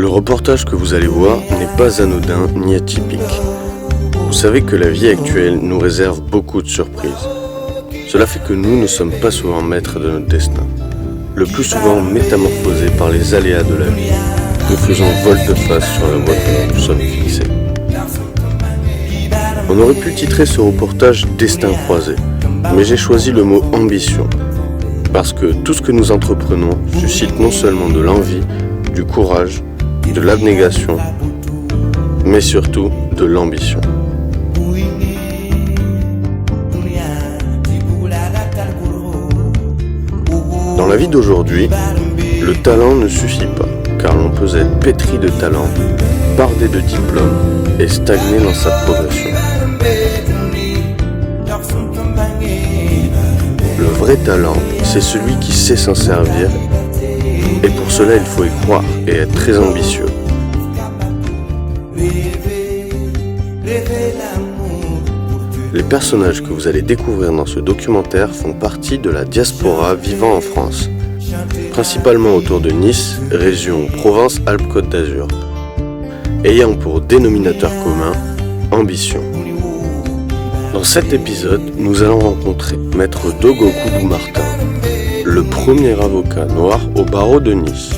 Le reportage que vous allez voir n'est pas anodin ni atypique. Vous savez que la vie actuelle nous réserve beaucoup de surprises. Cela fait que nous ne sommes pas souvent maîtres de notre destin. Le plus souvent métamorphosés par les aléas de la vie, nous faisons volte-face sur la voie que nous sommes fixés. On aurait pu titrer ce reportage « Destin croisé », mais j'ai choisi le mot « ambition ». Parce que tout ce que nous entreprenons suscite non seulement de l'envie, du courage, de l'abnégation, mais surtout de l'ambition. Dans la vie d'aujourd'hui, le talent ne suffit pas, car l'on peut être pétri de talent, bardé de diplômes et stagner dans sa progression. Le vrai talent, c'est celui qui sait s'en servir, et pour cela il faut y croire et être très ambitieux. Les personnages que vous allez découvrir dans ce documentaire font partie de la diaspora vivant en France, principalement autour de Nice, région Provence-Alpes-Côte d'Azur, ayant pour dénominateur commun ambition. Dans cet épisode, nous allons rencontrer Maître Dogo Koudou Martin, le premier avocat noir au barreau de Nice.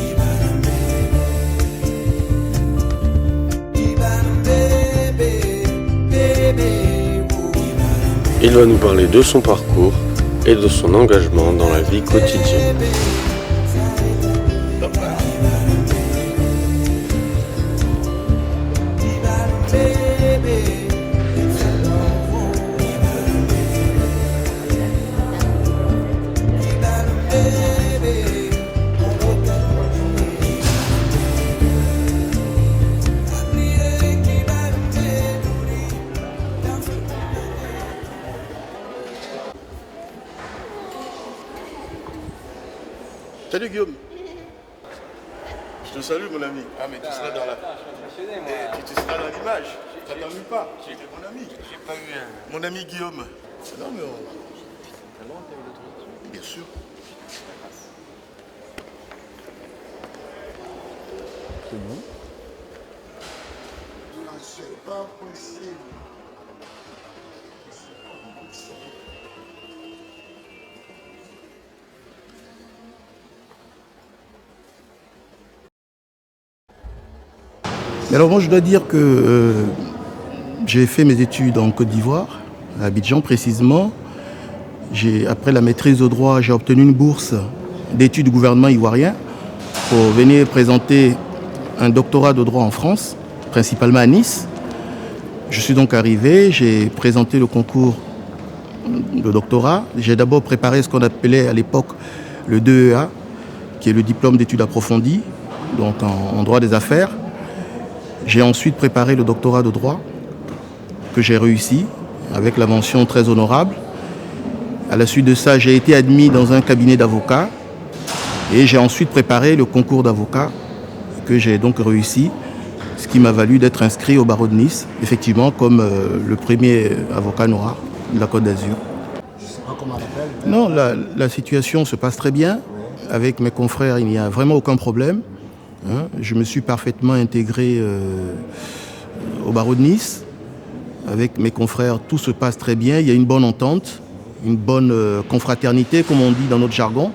Il va nous parler de son parcours et de son engagement dans la vie quotidienne. Salut Guillaume. Je te salue mon ami. Ah mais tu seras dans la... Et puis tu seras dans l'image. Tu n'as vu pas. Tu es mon ami. J'ai pas eu un... Mon ami Guillaume. Non mais on... Bien sûr. C'est bon. C'est pas possible. Alors moi je dois dire que j'ai fait mes études en Côte d'Ivoire, à Abidjan précisément. Après la maîtrise de droit, j'ai obtenu une bourse d'études du gouvernement ivoirien pour venir présenter un doctorat de droit en France, principalement à Nice. Je suis donc arrivé, j'ai présenté le concours de doctorat. J'ai d'abord préparé ce qu'on appelait à l'époque le DEA, qui est le diplôme d'études approfondies, donc en droit des affaires. J'ai ensuite préparé le doctorat de droit que j'ai réussi avec la mention très honorable. À la suite de ça, j'ai été admis dans un cabinet d'avocats et j'ai ensuite préparé le concours d'avocat que j'ai donc réussi, ce qui m'a valu d'être inscrit au barreau de Nice, effectivement comme le premier avocat noir de la Côte d'Azur. Je ne sais pas comment on l'appelle. Non, la situation se passe très bien. Avec mes confrères, il n'y a vraiment aucun problème. Je me suis parfaitement intégré au barreau de Nice. Avec mes confrères, tout se passe très bien. Il y a une bonne entente, une bonne confraternité, comme on dit dans notre jargon.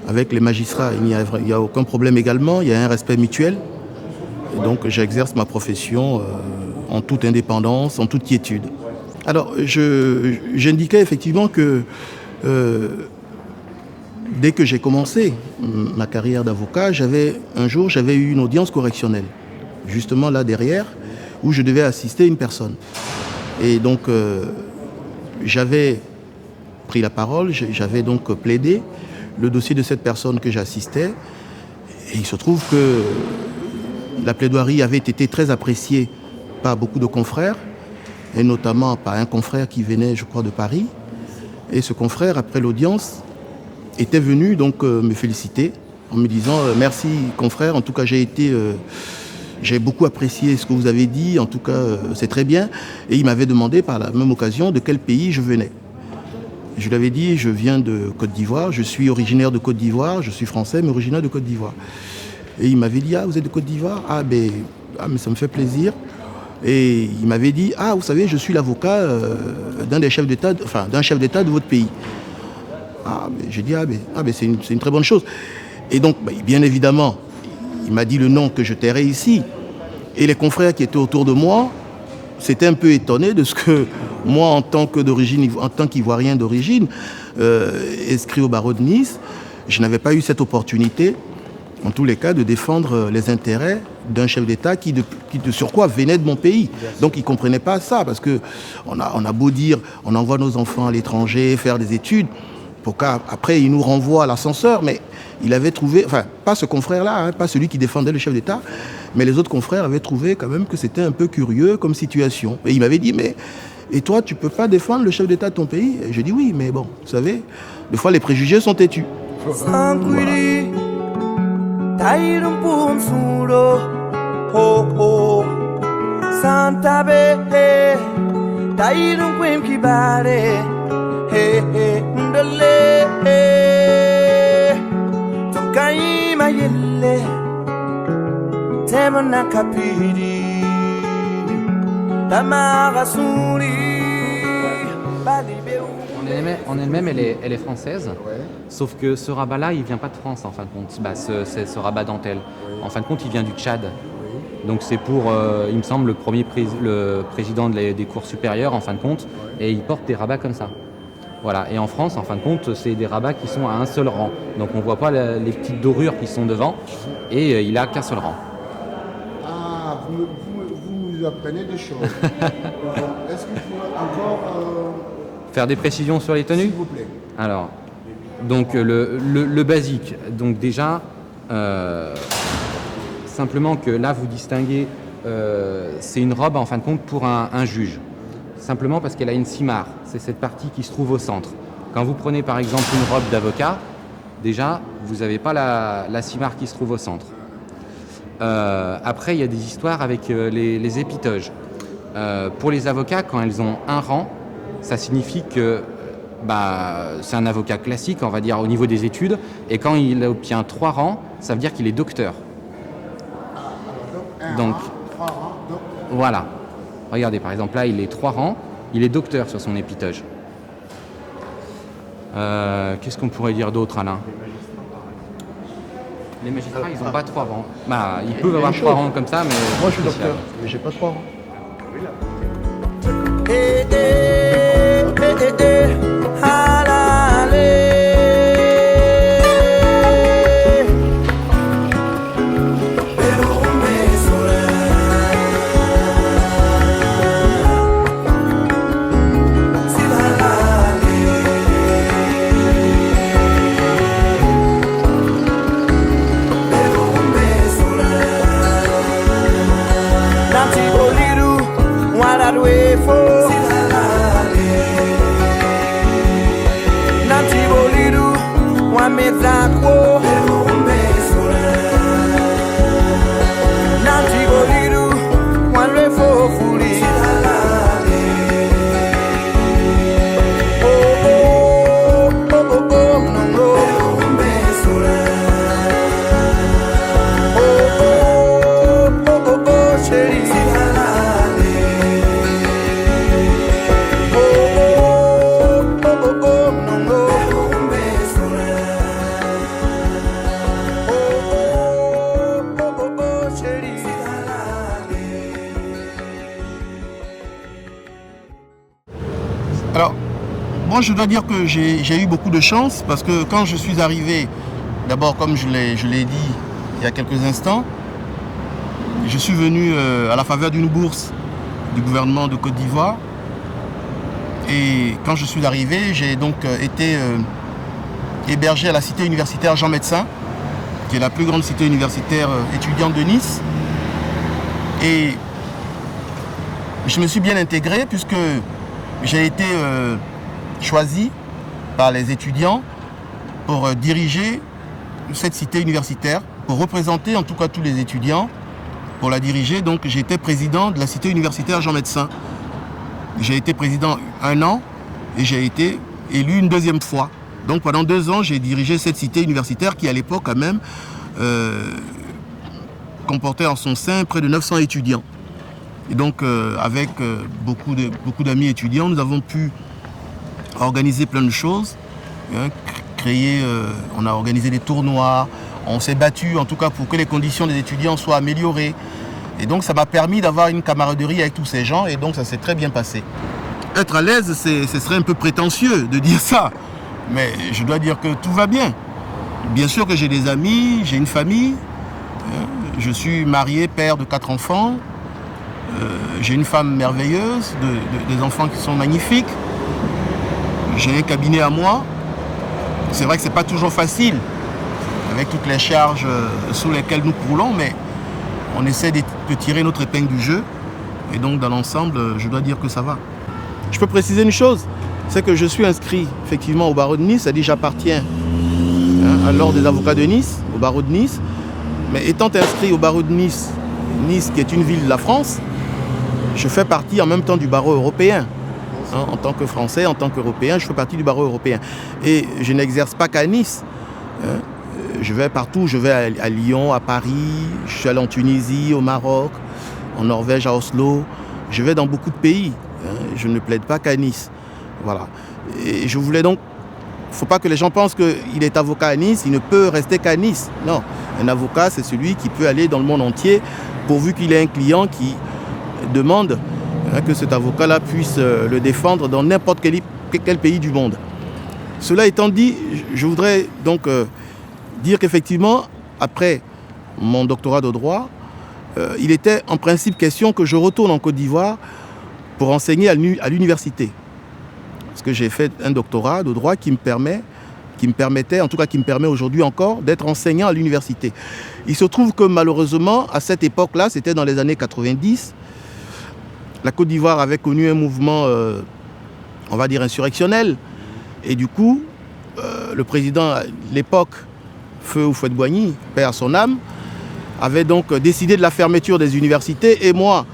Avec les magistrats, il n'y a aucun problème également. Il y a un respect mutuel. Et donc, j'exerce ma profession en toute indépendance, en toute quiétude. Alors, j'indiquais effectivement que dès que j'ai commencé ma carrière d'avocat, un jour, j'avais eu une audience correctionnelle, justement là derrière, où je devais assister une personne. Et donc, j'avais pris la parole, j'avais donc plaidé le dossier de cette personne que j'assistais. Et il se trouve que la plaidoirie avait été très appréciée par beaucoup de confrères, et notamment par un confrère qui venait, je crois, de Paris. Et ce confrère, après l'audience, était venu donc me féliciter en me disant merci confrère, en tout cas j'ai beaucoup apprécié ce que vous avez dit, en tout cas c'est très bien. Et il m'avait demandé par la même occasion de quel pays je venais. Je lui avais dit je viens de Côte d'Ivoire, je suis originaire de Côte d'Ivoire, je suis français mais originaire de Côte d'Ivoire. Et il m'avait dit, ah, vous êtes de Côte d'Ivoire? Mais ça me fait plaisir. Et il m'avait dit, ah, vous savez, je suis l'avocat d'un chef d'État de votre pays. J'ai dit, c'est une très bonne chose. Et donc, bien évidemment, il m'a dit le nom que je tairais ici. Et les confrères qui étaient autour de moi s'étaient un peu étonnés de ce que moi, en tant qu'Ivoirien d'origine, inscrit au barreau de Nice, je n'avais pas eu cette opportunité, en tous les cas, de défendre les intérêts d'un chef d'État qui de surcroît venait de mon pays. Donc ils ne comprenaient pas ça, parce qu'on a beau dire, on envoie nos enfants à l'étranger faire des études, pour qu'après ils nous renvoient à l'ascenseur, mais il avait trouvé, enfin pas ce confrère-là, pas celui qui défendait le chef d'État, mais les autres confrères avaient trouvé quand même que c'était un peu curieux comme situation. Et il m'avait dit, mais et toi tu ne peux pas défendre le chef d'État de ton pays? Et je dis oui, mais bon, vous savez, des fois les préjugés sont têtus. Voilà. En elle-même, elle est française, sauf que ce rabat-là, il vient pas de France en fin de compte. Ce rabat dentelle. En fin de compte, il vient du Tchad. Donc c'est pour, il me semble, le président des cours supérieures en fin de compte, et il porte des rabats comme ça. Voilà. Et en France, en fin de compte, c'est des rabats qui sont à un seul rang. Donc on voit pas les petites dorures qui sont devant, et il a qu'un seul rang. Ah, vous apprenez des choses. Est-ce qu'il faut encore faire des précisions sur les tenues? S'il vous plaît. Alors, donc le basique. Donc déjà, simplement que là vous distinguez, c'est une robe en fin de compte pour un juge. Simplement parce qu'elle a une simarre. C'est cette partie qui se trouve au centre. Quand vous prenez par exemple une robe d'avocat, déjà vous n'avez pas la simarre qui se trouve au centre. Après, il y a des histoires avec les épitoges. Pour les avocats, quand elles ont un rang, ça signifie que c'est un avocat classique, on va dire, au niveau des études. Et quand il obtient 3 rangs, ça veut dire qu'il est docteur. Donc, voilà. Regardez, par exemple, là, il est 3 rangs. Il est docteur sur son épitoge. Qu'est-ce qu'on pourrait dire d'autre, Alain? Les magistrats, ils n'ont pas 3 rangs. Ils peuvent avoir 3 rangs comme ça, mais... Moi, je suis docteur, mais j'ai pas 3 rangs. Alors, moi je dois dire que j'ai eu beaucoup de chance parce que quand je suis arrivé, d'abord comme je l'ai dit il y a quelques instants, je suis venu à la faveur d'une bourse du gouvernement de Côte d'Ivoire. Et quand je suis arrivé, j'ai donc été hébergé à la cité universitaire Jean Médecin, qui est la plus grande cité universitaire étudiante de Nice. Et je me suis bien intégré puisque j'ai été choisi par les étudiants pour diriger cette cité universitaire, pour représenter en tout cas tous les étudiants, pour la diriger. Donc j'ai été président de la cité universitaire Jean Médecin. J'ai été président 1 an et j'ai été élu une 2e fois. Donc pendant 2 ans, j'ai dirigé cette cité universitaire qui à l'époque quand même comportait en son sein près de 900 étudiants. Et donc, avec beaucoup d'amis étudiants, nous avons pu organiser plein de choses. On a organisé des tournois, on s'est battu en tout cas pour que les conditions des étudiants soient améliorées. Et donc, ça m'a permis d'avoir une camaraderie avec tous ces gens et donc ça s'est très bien passé. Être à l'aise, ce serait un peu prétentieux de dire ça, mais je dois dire que tout va bien. Bien sûr que j'ai des amis, j'ai une famille, je suis marié, père de 4 enfants, j'ai une femme merveilleuse, des enfants qui sont magnifiques, j'ai un cabinet à moi. C'est vrai que ce n'est pas toujours facile, avec toutes les charges sous lesquelles nous croulons, mais on essaie de tirer notre épingle du jeu. Et donc, dans l'ensemble, je dois dire que ça va. Je peux préciser une chose, c'est que je suis inscrit effectivement au barreau de Nice, c'est-à-dire j'appartiens à l'ordre des avocats de Nice, au barreau de Nice. Mais étant inscrit au barreau de Nice, Nice qui est une ville de la France, je fais partie en même temps du barreau européen. En tant que Français, en tant qu'Européen, je fais partie du barreau européen. Et je n'exerce pas qu'à Nice. Je vais partout, je vais à Lyon, à Paris, je suis allé en Tunisie, au Maroc, en Norvège, à Oslo. Je vais dans beaucoup de pays. Je ne plaide pas qu'à Nice. Voilà. Et je voulais donc... Il ne faut pas que les gens pensent qu'il est avocat à Nice, il ne peut rester qu'à Nice. Non, un avocat, c'est celui qui peut aller dans le monde entier, pourvu qu'il ait un client qui demande que cet avocat-là puisse le défendre dans n'importe quel pays du monde. Cela étant dit, je voudrais donc dire qu'effectivement, après mon doctorat de droit, il était en principe question que je retourne en Côte d'Ivoire pour enseigner à l'université. Parce que j'ai fait un doctorat de droit qui me permettait, en tout cas qui me permet aujourd'hui encore, d'être enseignant à l'université. Il se trouve que malheureusement, à cette époque-là, c'était dans les années 90, la Côte d'Ivoire avait connu un mouvement, on va dire, insurrectionnel. Et du coup, le président, à l'époque, Feu Houphouët-Boigny, paix à son âme, avait donc décidé de la fermeture des universités. Et moi,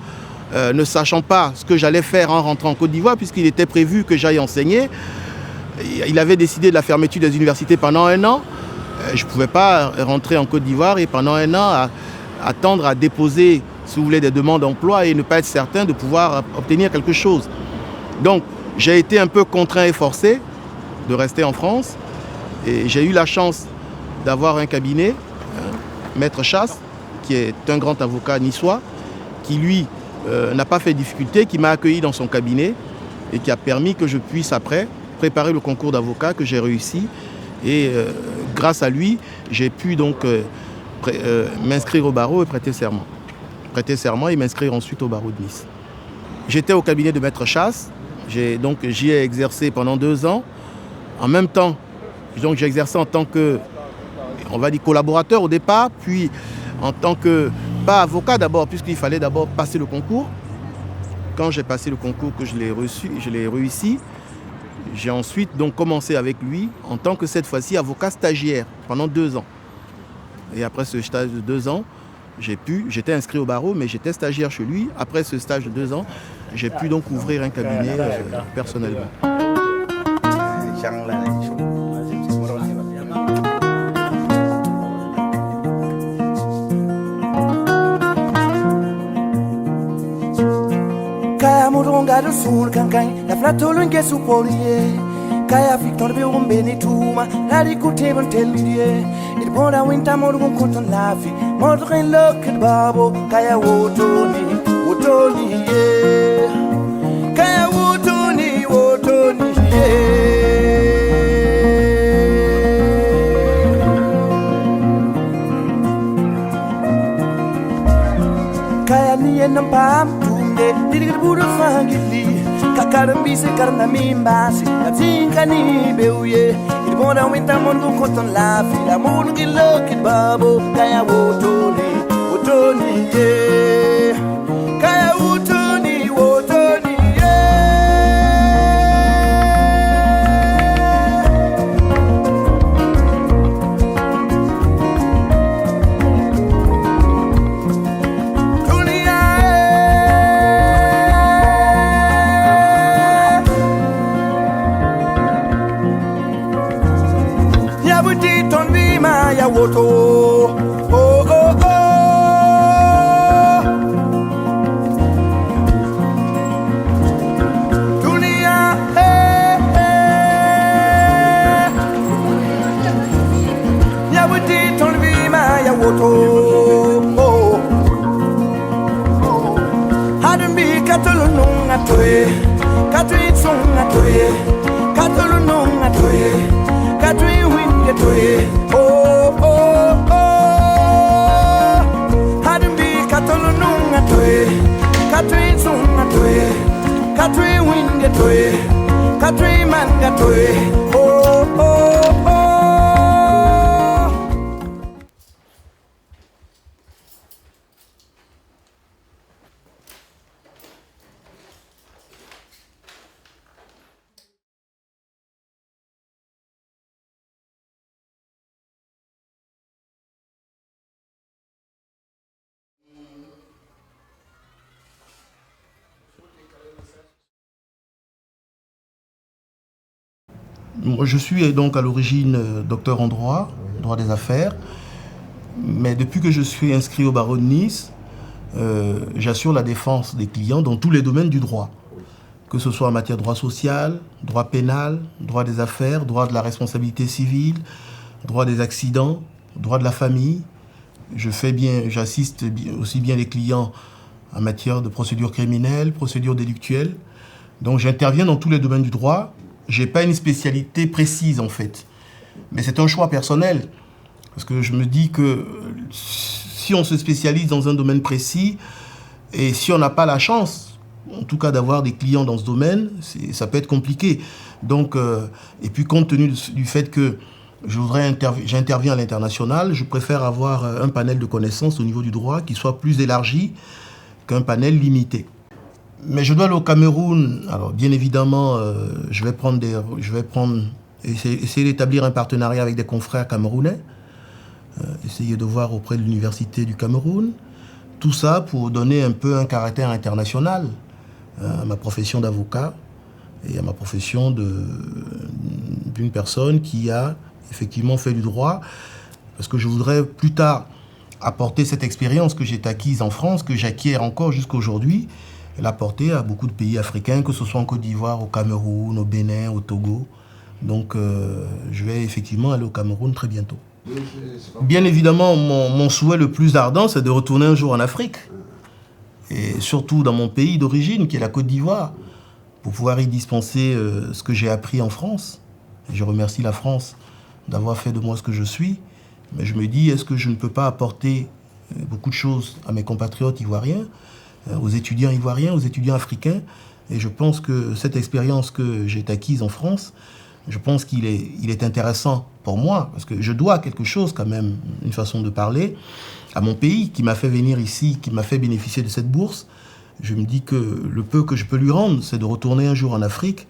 ne sachant pas ce que j'allais faire en rentrant en Côte d'Ivoire, puisqu'il était prévu que j'aille enseigner, il avait décidé de la fermeture des universités pendant 1 an. Je ne pouvais pas rentrer en Côte d'Ivoire et pendant 1 an attendre à déposer, si vous voulez, des demandes d'emploi et ne pas être certain de pouvoir obtenir quelque chose. Donc, j'ai été un peu contraint et forcé de rester en France. Et j'ai eu la chance d'avoir un cabinet, Maître Chasse, qui est un grand avocat niçois, qui lui n'a pas fait difficulté, qui m'a accueilli dans son cabinet et qui a permis que je puisse après préparer le concours d'avocat que j'ai réussi. Et grâce à lui, j'ai pu donc m'inscrire au barreau et prêter serment. Prêter serment et m'inscrire ensuite au barreau de Nice. J'étais au cabinet de Maître Chasse, j'y ai exercé pendant 2 ans. En même temps, j'ai exercé en tant que, on va dire, collaborateur au départ, puis en tant que, pas avocat d'abord, puisqu'il fallait d'abord passer le concours. Quand j'ai passé le concours, que je l'ai réussi, j'ai ensuite donc commencé avec lui en tant que cette fois-ci avocat stagiaire pendant 2 ans. Et après ce stage de 2 ans, j'étais inscrit au barreau, mais j'étais stagiaire chez lui. Après ce stage de 2 ans, j'ai pu donc ouvrir un cabinet personnellement. Kaya muronga do sul kankai na flatolo nke supolie kaya Victor be umbeni tuma la dikutebon telie it bonda winter modun konton lafi modun loket babo kaya wotoni kaya wotoni kaya niye nampam Diri buru fangili kakarambise karna mimbasi atinka ni beuye ilbona winta mondu koton la fila mun gilokit babo kaya wotoni ye kaya wotoni ye Woto, oh, oh, oh. Hadumbi katulunung atoye, katuitsung atoye, katulunung atoye, katuiwing atoye. Oh oh oh. Hadumbi katulunung atoye, katuitsung atoye, katuiwing atoye, katuiman atoye. Oh oh oh. Je suis donc à l'origine docteur en droit des affaires, mais depuis que je suis inscrit au barreau de Nice, j'assure la défense des clients dans tous les domaines du droit, que ce soit en matière de droit social, droit pénal, droit des affaires, droit de la responsabilité civile, droit des accidents, droit de la famille. J'assiste aussi bien les clients en matière de procédure criminelle, procédure délictuelle. Donc j'interviens dans tous les domaines du droit. Je n'ai pas une spécialité précise en fait, mais c'est un choix personnel. Parce que je me dis que si on se spécialise dans un domaine précis, et si on n'a pas la chance, en tout cas d'avoir des clients dans ce domaine, ça peut être compliqué. Donc, et puis compte tenu du fait que j'interviens à l'international, je préfère avoir un panel de connaissances au niveau du droit qui soit plus élargi qu'un panel limité. Mais je dois aller au Cameroun. Alors, bien évidemment, essayer d'établir un partenariat avec des confrères camerounais, essayer de voir auprès de l'université du Cameroun. Tout ça pour donner un peu un caractère international à ma profession d'avocat et à ma profession d'une personne qui a effectivement fait du droit. Parce que je voudrais plus tard apporter cette expérience que j'ai acquise en France, que j'acquiers encore jusqu'à aujourd'hui, l'apporter à beaucoup de pays africains, que ce soit en Côte d'Ivoire, au Cameroun, au Bénin, au Togo. Donc je vais effectivement aller au Cameroun très bientôt. Bien évidemment, mon souhait le plus ardent, c'est de retourner un jour en Afrique. Et surtout dans mon pays d'origine, qui est la Côte d'Ivoire, pour pouvoir y dispenser ce que j'ai appris en France. Et je remercie la France d'avoir fait de moi ce que je suis. Mais je me dis, est-ce que je ne peux pas apporter beaucoup de choses à mes compatriotes ivoiriens, aux étudiants ivoiriens, aux étudiants africains. Et je pense que cette expérience que j'ai acquise en France, je pense qu'il est intéressant pour moi, parce que je dois quelque chose quand même, une façon de parler, à mon pays qui m'a fait venir ici, qui m'a fait bénéficier de cette bourse. Je me dis que le peu que je peux lui rendre, c'est de retourner un jour en Afrique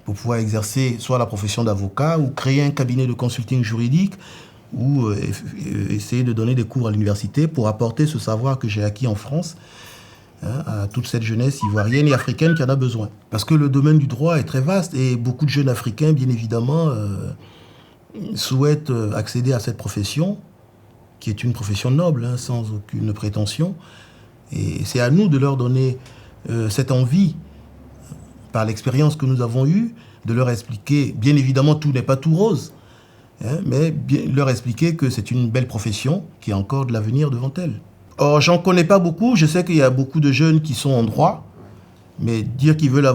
pour pouvoir exercer soit la profession d'avocat ou créer un cabinet de consulting juridique ou essayer de donner des cours à l'université pour apporter ce savoir que j'ai acquis en France à toute cette jeunesse ivoirienne et africaine qui en a besoin. Parce que le domaine du droit est très vaste et beaucoup de jeunes Africains, bien évidemment, souhaitent accéder à cette profession, qui est une profession noble, sans aucune prétention. Et c'est à nous de leur donner cette envie, par l'expérience que nous avons eue, de leur expliquer, bien évidemment, tout n'est pas tout rose, mais leur expliquer que c'est une belle profession qui a encore de l'avenir devant elle. Or, j'en connais pas beaucoup. Je sais qu'il y a beaucoup de jeunes qui sont en droit, mais dire qu'ils veulent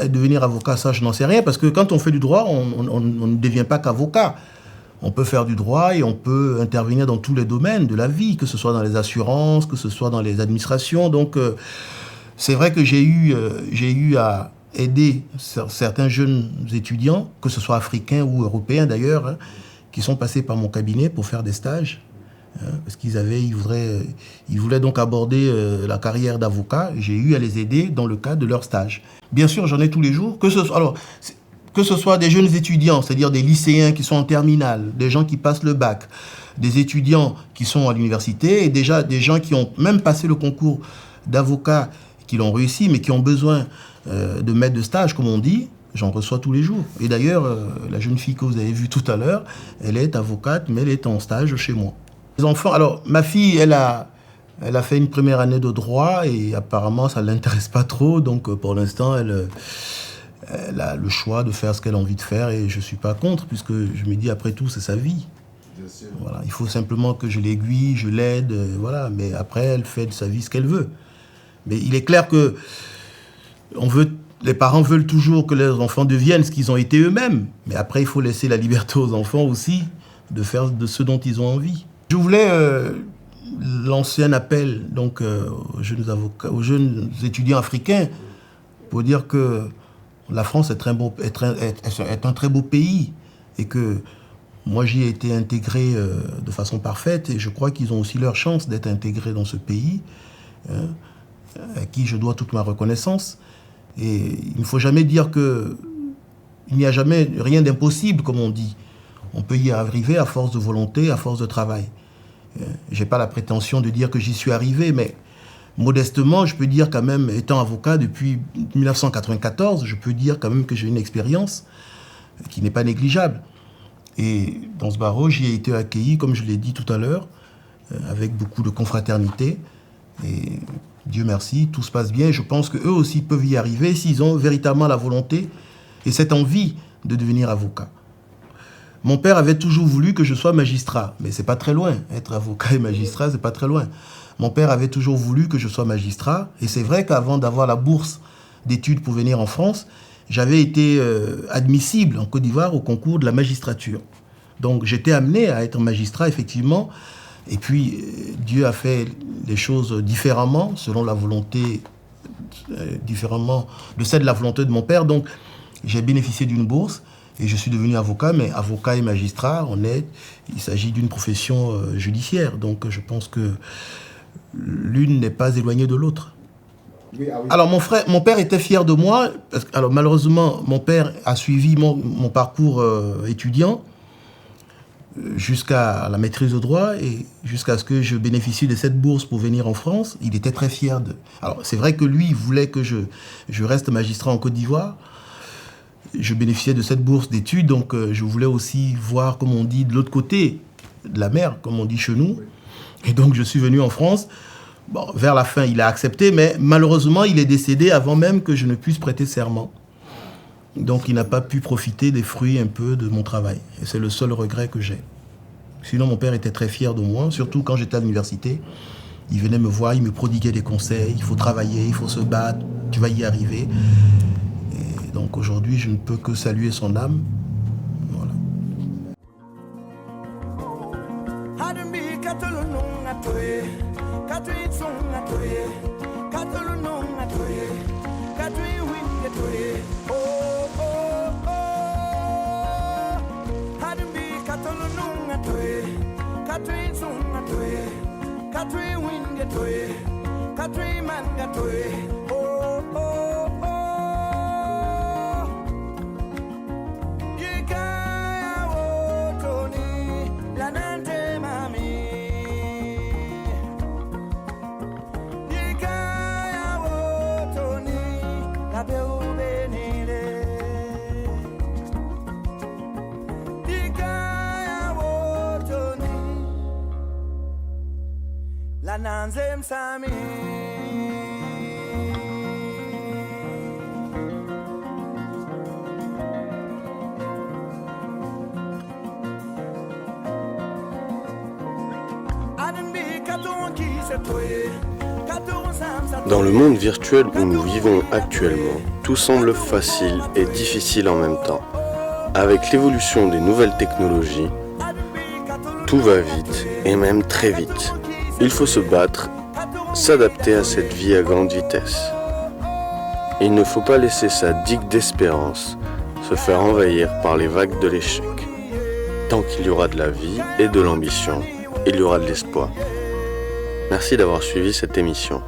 devenir avocat, ça, je n'en sais rien, parce que quand on fait du droit, on ne devient pas qu'avocat. On peut faire du droit et on peut intervenir dans tous les domaines de la vie, que ce soit dans les assurances, que ce soit dans les administrations. Donc, c'est vrai que j'ai eu à aider certains jeunes étudiants, que ce soit africains ou européens d'ailleurs, qui sont passés par mon cabinet pour faire des stages. Parce ils voulaient donc aborder la carrière d'avocat. J'ai eu à les aider dans le cadre de leur stage. Bien sûr, j'en ai tous les jours. Que ce soit des jeunes étudiants, c'est-à-dire des lycéens qui sont en terminale, des gens qui passent le bac, des étudiants qui sont à l'université et déjà des gens qui ont même passé le concours d'avocat, qui l'ont réussi, mais qui ont besoin de maître de stage, comme on dit. J'en reçois tous les jours. Et d'ailleurs, la jeune fille que vous avez vue tout à l'heure, elle est avocate, mais elle est en stage chez moi. Les enfants, alors ma fille, elle a fait une première année de droit et apparemment ça ne l'intéresse pas trop, donc pour l'instant elle a le choix de faire ce qu'elle a envie de faire et je ne suis pas contre puisque je me dis après tout c'est sa vie. Bien sûr. Voilà, il faut simplement que je l'aiguille, je l'aide, voilà, mais après elle fait de sa vie ce qu'elle veut. Mais il est clair que Les parents veulent toujours que leurs enfants deviennent ce qu'ils ont été eux-mêmes. Mais après, il faut laisser la liberté aux enfants aussi de faire de ce dont ils ont envie. Je voulais lancer un appel donc, aux jeunes avocats, aux jeunes étudiants africains pour dire que la France est un très beau pays et que moi j'y ai été intégré de façon parfaite et je crois qu'ils ont aussi leur chance d'être intégrés dans ce pays à qui je dois toute ma reconnaissance. Et il ne faut jamais dire qu'il n'y a jamais rien d'impossible, comme on dit. On peut y arriver à force de volonté, à force de travail. Je n'ai pas la prétention de dire que j'y suis arrivé, mais modestement, je peux dire quand même, étant avocat depuis 1994, je peux dire quand même que j'ai une expérience qui n'est pas négligeable. Et dans ce barreau, j'y ai été accueilli, comme je l'ai dit tout à l'heure, avec beaucoup de confraternité. Et Dieu merci, tout se passe bien. Je pense qu'eux aussi peuvent y arriver s'ils ont véritablement la volonté et cette envie de devenir avocat. Mon père avait toujours voulu que je sois magistrat, mais c'est pas très loin. Être avocat et magistrat, c'est pas très loin. Mon père avait toujours voulu que je sois magistrat, et c'est vrai qu'avant d'avoir la bourse d'études pour venir en France, j'avais été admissible en Côte d'Ivoire au concours de la magistrature. Donc j'étais amené à être magistrat, effectivement, et puis Dieu a fait les choses différemment, selon la volonté, différemment de celle de la volonté de mon père. Donc j'ai bénéficié d'une bourse, et je suis devenu avocat, mais avocat et magistrat, il s'agit d'une profession judiciaire. Donc je pense que l'une n'est pas éloignée de l'autre. Oui, ah oui. Alors mon père était fier de moi. Alors malheureusement, mon père a suivi mon parcours étudiant jusqu'à la maîtrise de droit et jusqu'à ce que je bénéficie de cette bourse pour venir en France. Il était très fier de... Alors c'est vrai que lui, il voulait que je reste magistrat en Côte d'Ivoire. Je bénéficiais de cette bourse d'études, donc je voulais aussi voir, comme on dit, de l'autre côté de la mer, comme on dit chez nous. Et donc je suis venu en France. Bon, vers la fin, il a accepté, mais malheureusement, il est décédé avant même que je ne puisse prêter serment. Donc il n'a pas pu profiter des fruits un peu de mon travail. Et c'est le seul regret que j'ai. Sinon, mon père était très fier de moi, surtout quand j'étais à l'université. Il venait me voir, il me prodiguait des conseils. Il faut travailler, il faut se battre, tu vas y arriver. Donc aujourd'hui, je ne peux que saluer son âme. Voilà. Nanzem Sami. Dans le monde virtuel où nous vivons actuellement, tout semble facile et difficile en même temps. Avec l'évolution des nouvelles technologies, tout va vite et même très vite. Il faut se battre, s'adapter à cette vie à grande vitesse. Il ne faut pas laisser sa digue d'espérance se faire envahir par les vagues de l'échec. Tant qu'il y aura de la vie et de l'ambition, il y aura de l'espoir. Merci d'avoir suivi cette émission.